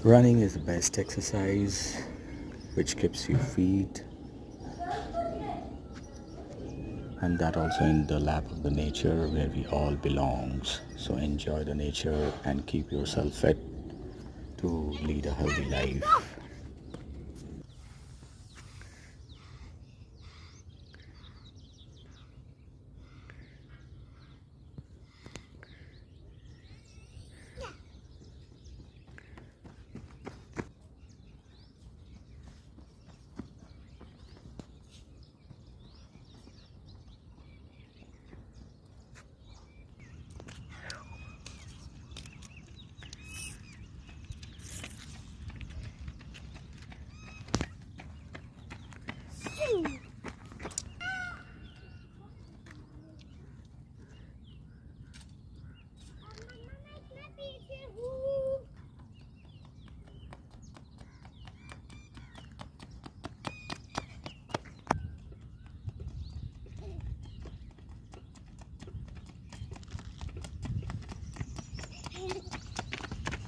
Running is the best exercise which keeps you fit, and that also in the lap of the nature where we all belongs. So enjoy the nature and keep yourself fit to lead a healthy life.